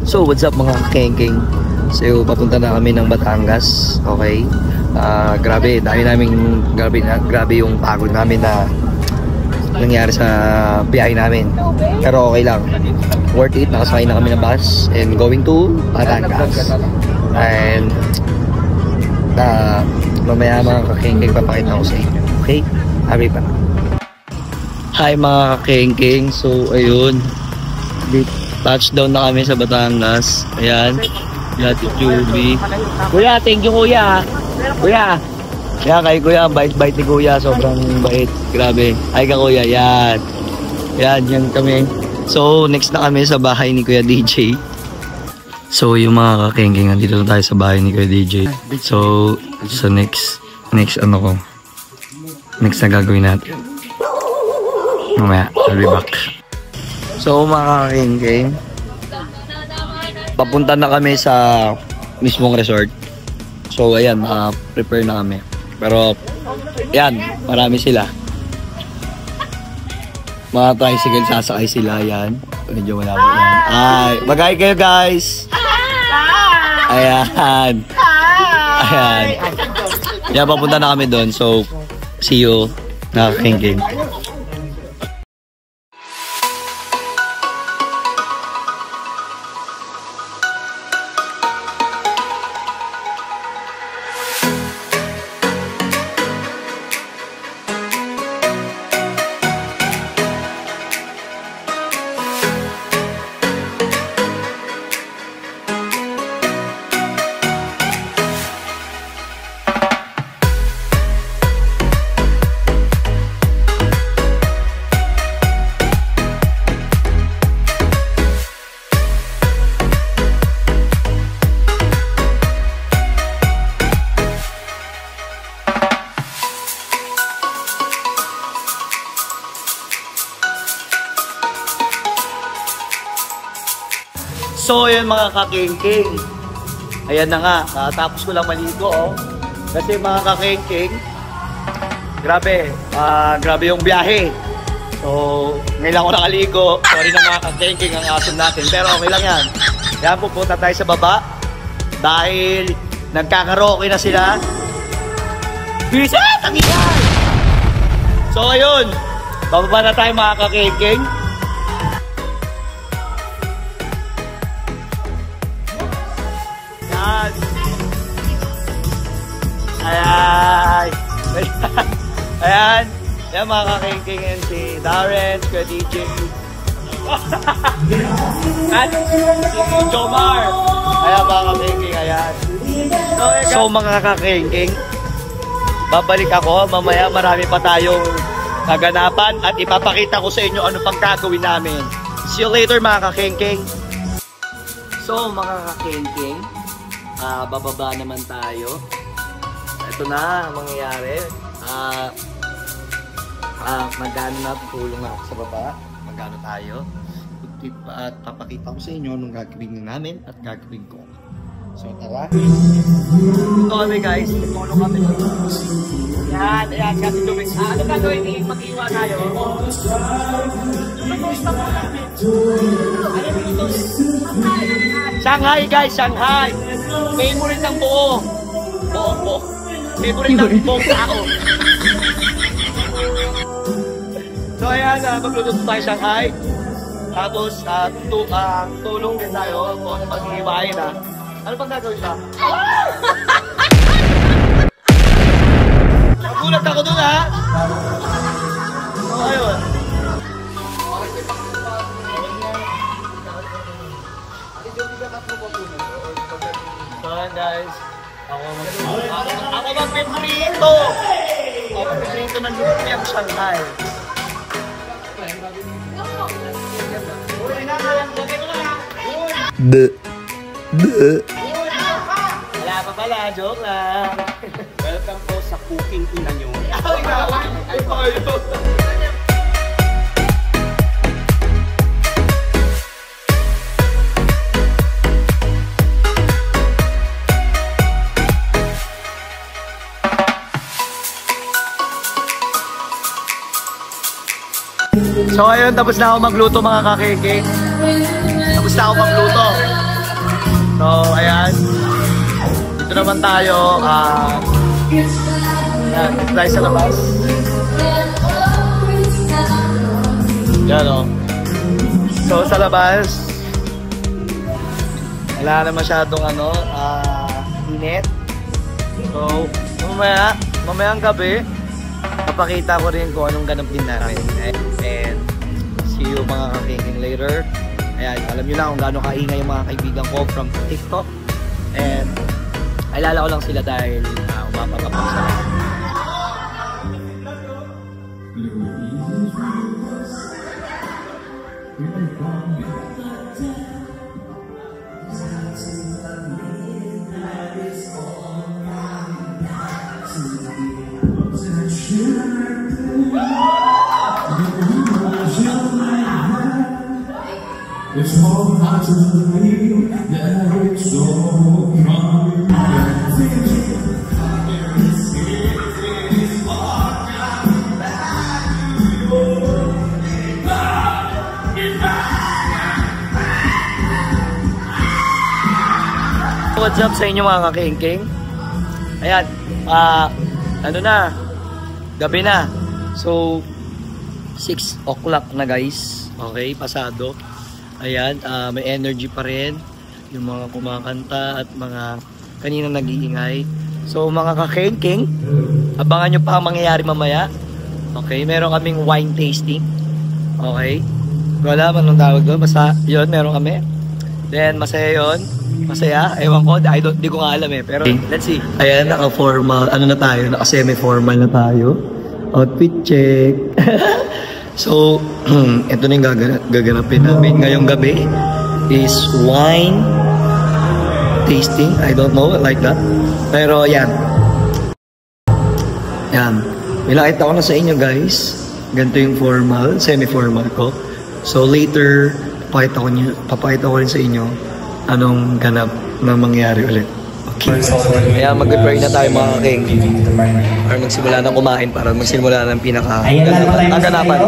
So what's up mga kengking? So papunta na kami ng Batangas. Okay. Grabe, grabe yung pagod namin na nangyari sa biyahe namin. Pero okay lang. Worth it, nakasakay na kami ng bus and going to Batangas. And mamaya mga kakengking papakita ko sa inyo. Okay? Happy pa. Hi mga kakengking. So ayun, touchdown na kami sa Batangas. Ayan, Yati Juby. Kuya, thank you kuya. Kuya, yan kay kuya, bait-bait ni kuya. Sobrang bait, grabe. Ay ka kuya, yan. Yan kami. So next na kami sa bahay ni Kuya DJ. So yung mga kakengking, andito na tayo sa bahay ni Kuya DJ. So next ano ko, next na gagawin natin mamaya, I'll be back. So mga kakengking, papunta na kami sa mismong resort. So ayan, prepare na kami. Pero yan, marami sila. Mga tricycle, sasakay sila yan. Medyo malabo yan. Ay, bagay kayo guys. Ayan. Ayan. Yan, papunta na kami doon. So, see you na kakengking. So yun mga kakengking, ayan na nga, tapos ko lang maligo oh. Kasi mga kakengking, grabe yung biyahe. So ngayon lang ako nakaligo, sorry na mga kakengking ang aso natin, pero okay lang yan. Yan, pupunta tayo sa baba dahil nagkakaroke na sila. Bisit! Ang iyan! So ayun, bababa na tayo mga kakengking. Ayan. Ayan. Ayan mga kakengking, and si Darren, Kuya DJ. At si Jomar. Ayan mga kakengking, ayan. So mga kakengking, babalik ako. Mamaya marami pa tayong kaganapan at ipapakita ko sa inyo ano pang gagawin namin. See you later mga kakengking. So mga kakengking, bababa naman tayo. Ito na ang mangyayari. Magano na, tulong ako sa baba. Magano tayo. At papakita ko sa inyo anong gagawin namin at gagawin ko. So tara. Ito kami guys. Tulong kami. Yan. Ayan. Kasi tubig. Ano gagawin? Mag-iwa tayo. Shanghai guys. Shanghai. Favorite ng buo. Buo. Favorite ng buong ako. So ayan, magluto tayo Shanghai. Tapos tulong din tayo kung ano mag-iiwain ha. Ano pang gagawin siya? Nagulat ako dun ha. So ayun. So ayan guys, ako magpiprito. Ako magpiprito ng lumpiang Shanghai. Wala pa pala, joke lang. Welcome po sa cooking ina nyo. So ayun, tapos na ako magluto mga kakengking. Tapos na ako magluto. So, ayan. Dito naman tayo. Ayan, dito tayo sa labas. Yan o. So, sa labas, wala na masyadong init. So, mamayang gabi, papakita ko rin kung anong ganap din namin. And see you mga kaking later. Ayan, alam nyo lang kung gaano kaingay yung mga kaibigan ko from TikTok. And alala ko lang sila dahil umapapapag sa live. It's so hard to believe that it's so wrong. What's up sa inyo mga kakengkeng? Ayan, ano na, gabi na. So, 6 o'clock na guys. Okay, pasado. Ayan, may energy pa rin yung mga kumakanta at mga kanina nag-iingay. So mga kakengking, abangan nyo pa ang mangyayari mamaya. Okay, meron kaming wine tasting. Okay, wala man nung tawag doon, basta yun, meron kami. Then masaya yun, masaya, ewan ko, di ko nga alam eh. Pero let's see. Ayan, naka-formal, ano na tayo, naka-semi-formal na tayo. Outfit check. So, ito na yung gaganapin namin ngayong gabi is wine tasting. I don't know, like that. Pero, yan. Yan. May nakita ko na sa inyo, guys. Ganito yung formal, semi-formal ko. So, later, papakita ko rin sa inyo anong ganap na mangyari ulit. Okay. Kaya mag-prepare na tayo mga king. Para magsimula na kumain, para magsimula ng pinaka-ganapan.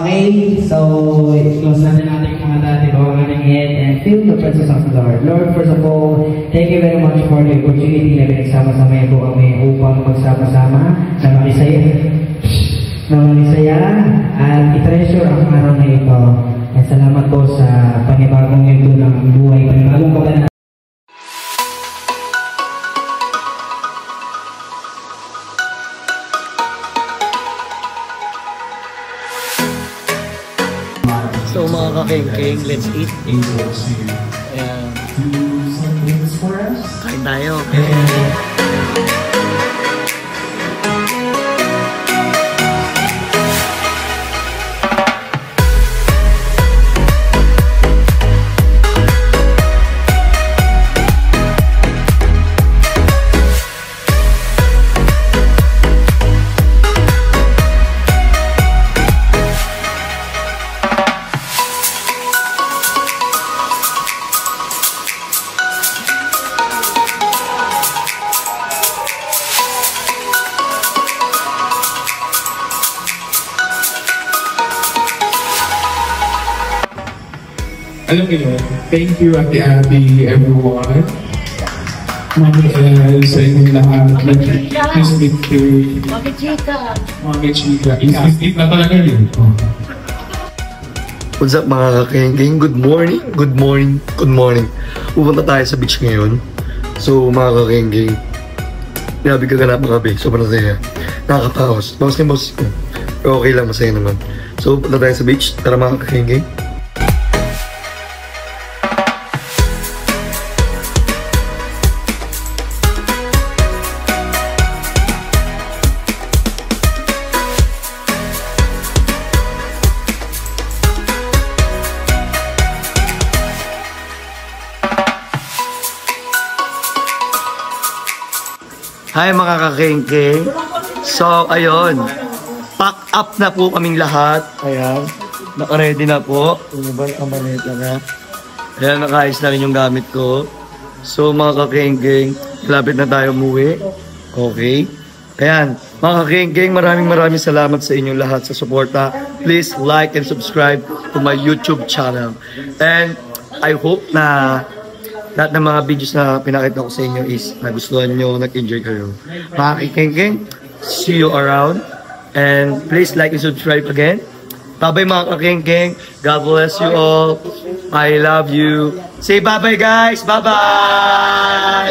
Okay, so close natin yung mga dati bawang ating head and feel the presence of the Lord. Lord, first of all, thank you very much for the opportunity na pinagsama-sama po kami upang magsama-sama na makisaya at i-treasure ang araw na ito. At salamat po sa panibagong ito ng buhay, panibagong kabanata. So mga kakengkeng, let's eat. Ayan. Kain tayo. Alam niyo, thank you Ate Abby, everyone. Mami El, sa inyong lahat. Please meet you. Mami Chika. Mami Chika. Is-is na talaga yun. What's up mga kakengking? Good morning. Good morning. Good morning. Pupunta tayo sa beach ngayon. So mga kakengking, grabe kaganap mga gabi. Sobrang saya. Nakakapaos. Bawas na yung boses ko. Pero okay lang, masaya naman. So pupunta tayo sa beach. Tara mga kakengking. Hi mga kakengkeng. So, ayun. Pack up na po kaming lahat. Ayan. Naka-ready na po. Umubal ang maleta na. Ayan, nakaayos na rin yung gamit ko. So, mga kakengkeng, lapit na tayo umuwi. Okay. Ayan. Mga kakengkeng, maraming salamat sa inyong lahat sa suporta. Please like and subscribe to my YouTube channel. And I hope na lahat ng mga videos na pinakita ko sa inyo is nagustuhan nyo, nag-enjoy kayo. Mga kakengkeng, see you around. And please like and subscribe again. Bye-bye mga kakengkeng. God bless you all. I love you. Say bye-bye guys. Bye-bye.